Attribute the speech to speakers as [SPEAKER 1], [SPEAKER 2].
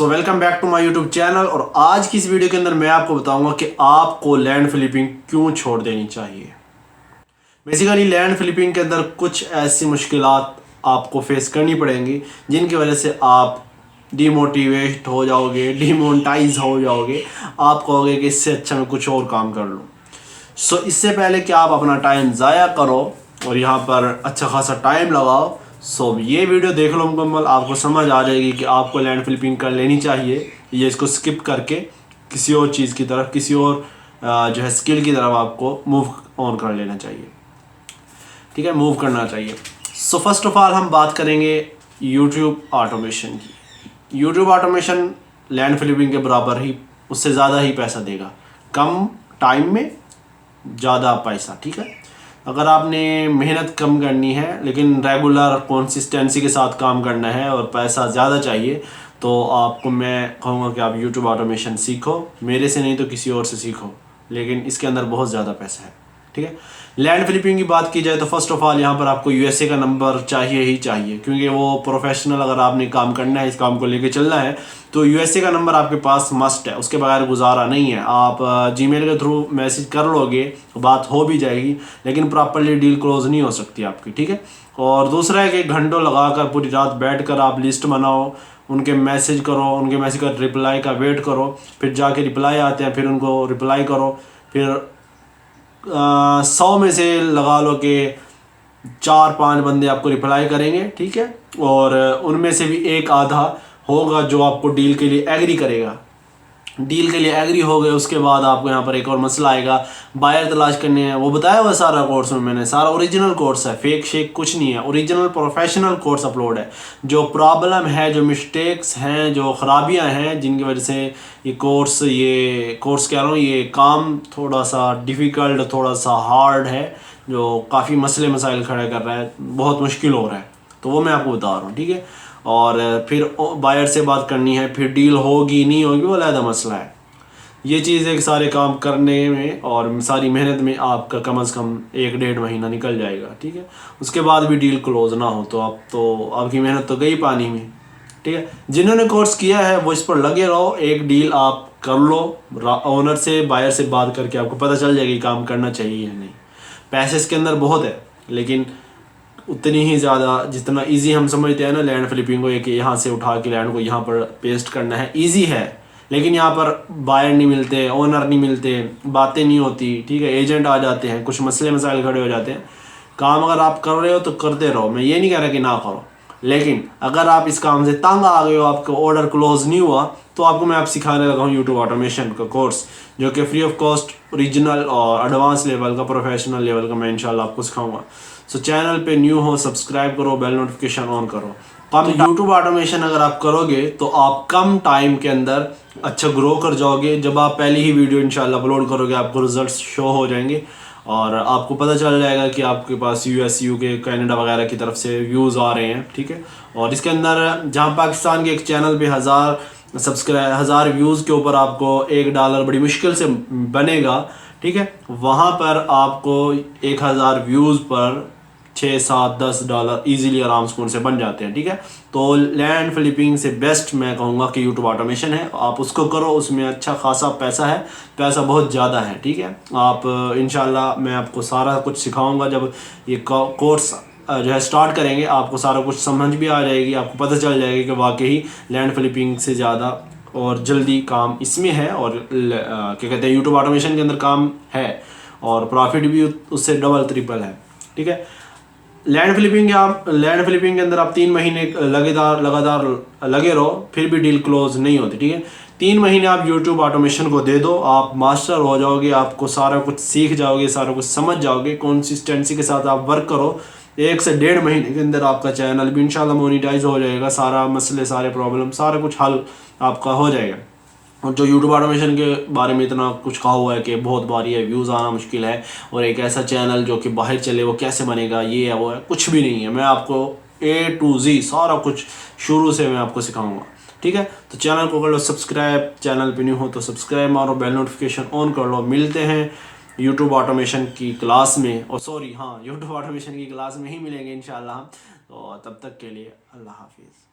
[SPEAKER 1] Welcome back to my YouTube channel. اور آج کی اس ویڈیو کے اندر میں آپ کو بتاؤں گا کہ آپ کو لینڈ فلپنگ کیوں چھوڑ دینی چاہیے. بیسیکلی لینڈ فلپنگ کے اندر کچھ ایسی مشکلات آپ کو فیس کرنی پڑیں گی جن کی وجہ سے آپ ڈی موٹیویٹ ہو جاؤ گے, ڈی مونٹائز ہو جاؤ گے. آپ کہو گے کہ اس سے اچھا میں کچھ اور کام کر لوں. اس سے پہلے کہ آپ اپنا ٹائم ضائع کرو اور یہاں پر اچھا خاصا ٹائم لگاؤ, یہ ویڈیو دیکھ لو مکمل, آپ کو سمجھ آ جائے گی کہ آپ کو لینڈ فلپنگ کر لینی چاہیے یا اس کو سکپ کر کے کسی اور چیز کی طرف, کسی اور جو ہے اسکل کی طرف آپ کو موو آن کر لینا چاہیے. ٹھیک ہے, موو کرنا چاہیے. فرسٹ آف آل ہم بات کریں گے یوٹیوب آٹومیشن کی. یوٹیوب آٹومیشن لینڈ فلپنگ کے برابر ہی, اس سے زیادہ ہی پیسہ دے گا, کم ٹائم میں زیادہ پیسہ. ٹھیک ہے, اگر آپ نے محنت کم کرنی ہے لیکن ریگولر کنسسٹنسی کے ساتھ کام کرنا ہے اور پیسہ زیادہ چاہیے تو آپ کو میں کہوں گا کہ آپ یوٹیوب آٹومیشن سیکھو. میرے سے نہیں تو کسی اور سے سیکھو, لیکن اس کے اندر بہت زیادہ پیسہ ہے. ٹھیک ہے, لینڈ فلپنگ کی بات کی جائے تو فرسٹ آف آل یہاں پر آپ کو یو ایس اے کا نمبر چاہیے ہی چاہیے, کیونکہ وہ پروفیشنل اگر آپ نے کام کرنا ہے, اس کام کو لے کے چلنا ہے تو یو ایس اے کا نمبر آپ کے پاس مسٹ ہے, اس کے بغیر گزارا نہیں ہے. آپ جی میل کے تھرو میسج کر لو گے, بات ہو بھی جائے گی, لیکن پراپرلی ڈیل کلوز نہیں ہو سکتی آپ کی. ٹھیک ہے, اور دوسرا ہے کہ گھنٹوں لگا کر پوری رات بیٹھ کر آپ لسٹ بناؤ, ان کے میسج کرو, ان کے میسج کا رپلائی کا ویٹ کرو, پھر جا کے رپلائی آتے ہیں, پھر ان کو رپلائی کرو. پھر 100 میں سے لگا لو کہ 4-5 بندے آپ کو رپلائی کریں گے. ٹھیک ہے, اور ان میں سے بھی ایک آدھا ہوگا جو آپ کو ڈیل کے لیے ایگری کرے گا. ڈیل کے لیے ایگری ہو گئے, اس کے بعد آپ کو یہاں پر ایک اور مسئلہ آئے گا, بائر تلاش کرنے ہیں. وہ بتایا ہوا سارا کورس میں نے, سارا اوریجنل کورس ہے, فیک شیک کچھ نہیں ہے, اوریجنل پروفیشنل کورس اپلوڈ ہے. جو پرابلم ہے, جو مسٹیکس ہیں, جو خرابیاں ہیں جن کی وجہ سے یہ کورس کہہ رہا ہوں, یہ کام تھوڑا سا ڈیفیکلٹ, تھوڑا سا ہارڈ ہے, جو کافی مسائل کھڑے کر رہا ہے, بہت مشکل ہو رہا ہے, تو وہ میں آپ کو بتا رہا ہوں. ٹھیک ہے, اور پھر بائر سے بات کرنی ہے, پھر ڈیل ہوگی نہیں ہوگی وہ علیحدہ مسئلہ ہے. یہ چیز ایک سارے کام کرنے میں اور ساری محنت میں آپ کا کم از کم 1-1.5 مہینہ نکل جائے گا. ٹھیک ہے, اس کے بعد بھی ڈیل کلوز نہ ہو تو آپ کی محنت تو گئی پانی میں. ٹھیک ہے, جنہوں نے کورس کیا ہے وہ اس پر لگے رہو, ایک ڈیل آپ کر لو اونر سے, بائر سے بات کر کے آپ کو پتہ چل جائے گی کام کرنا چاہیے یا نہیں. پیسے اس کے اندر بہت ہے, لیکن اتنی ہی زیادہ جتنا ایزی ہم سمجھتے ہیں نا لینڈ فلپنگ کو, کہ یہاں سے اٹھا کے لینڈ کو یہاں پر پیسٹ کرنا ہے, ایزی ہے. لیکن یہاں پر بائر نہیں ملتے, اونر نہیں ملتے, باتیں نہیں ہوتی. ٹھیک ہے, ایجنٹ آ جاتے ہیں, کچھ مسائل کھڑے ہو جاتے ہیں. کام اگر آپ کر رہے ہو تو کرتے رہو, میں یہ نہیں کہہ رہا کہ نہ کرو, لیکن اگر آپ اس کام سے تنگ آ گئے ہو, آپ کا آرڈر کلوز نہیں ہوا, تو آپ کو میں سکھانے لگا ہوں یوٹیوب آٹومیشن کا کورس, جو کہ فری آف کاسٹ اوریجنل اور ایڈوانس لیول کا, پروفیشنل لیول کا میں انشاءاللہ آپ کو سکھاؤں گا. چینل پہ نیو ہو, سبسکرائب کرو, بیل نوٹیفیکیشن آن کرو. یوٹیوب آٹومیشن اگر آپ کرو گے تو آپ کم ٹائم کے اندر اچھا گرو کر جاؤ گے. جب آپ پہلی ہی ویڈیو انشاءاللہ اپلوڈ کرو گے, آپ کو رزلٹس شو ہو جائیں گے اور آپ کو پتہ چل جائے گا کہ آپ کے پاس یو ایس, یو کے, کینیڈا وغیرہ کی طرف سے ویوز آ رہے ہیں. ٹھیک ہے, اور اس کے اندر جہاں پاکستان کے ایک چینل پہ 1000 ویوز کے اوپر آپ کو $1 بڑی مشکل سے بنے گا. ٹھیک ہے, وہاں پر آپ کو 1000 ویوز پر $6-7-10 ایزیلی آرام سکون سے بن جاتے ہیں. ٹھیک ہے, تو لینڈ فلپنگ سے بیسٹ میں کہوں گا کہ یوٹیوب آٹومیشن ہے, آپ اس کو کرو, اس میں اچھا خاصا پیسہ ہے, پیسہ بہت زیادہ ہے. ٹھیک ہے, آپ انشاءاللہ میں آپ کو سارا کچھ سکھاؤں گا. جب یہ کورس جو ہے سٹارٹ کریں گے, آپ کو سارا کچھ سمجھ بھی آ جائے گی, آپ کو پتہ چل جائے گا کہ واقعی لینڈ فلپنگ سے زیادہ اور جلدی کام اس میں ہے, اور کیا کہتے ہیں یوٹیوب آٹومیشن کے اندر کام ہے, اور پروفٹ بھی اس سے ڈبل ٹرپل ہے. ٹھیک ہے, لینڈ فلپنگ کے اندر آپ 3 مہینے لگاتار لگے رہو, پھر بھی ڈیل کلوز نہیں ہوتی. ٹھیک ہے, 3 مہینے آپ یوٹیوب آٹومیشن کو دے دو, آپ ماسٹر ہو جاؤ گے, آپ کو سارا کچھ سیکھ جاؤ گے, سارا کچھ سمجھ جاؤ گے. کنسسٹنسی کے ساتھ آپ ورک کرو, 1 سے 1.5 مہینے کے اندر آپ کا چینل بھی انشاءاللہ مونیٹائز ہو جائے گا. سارا مسئلے, سارے پرابلم, سارا کچھ حل آپ کا ہو جائے گا. اور جو یوٹیوب آٹومیشن کے بارے میں اتنا کچھ کہا ہوا ہے کہ بہت باری ہے, ویوز آنا مشکل ہے, اور ایک ایسا چینل جو کہ باہر چلے وہ کیسے بنے گا, یہ ہے وہ ہے, کچھ بھی نہیں ہے. میں آپ کو A to Z سارا کچھ شروع سے میں آپ کو سکھاؤں گا. ٹھیک ہے, تو چینل کو کر لو سبسکرائب, چینل پہ نہیں ہو تو سبسکرائب مارو, بیل نوٹیفیکیشن آن کر لو. ملتے ہیں یوٹیوب آٹومیشن کی کلاس میں, اور یوٹیوب آٹومیشن کی کلاس میں ہی ملیں گے انشاءاللہ. تو تب تک کے لیے اللہ حافظ.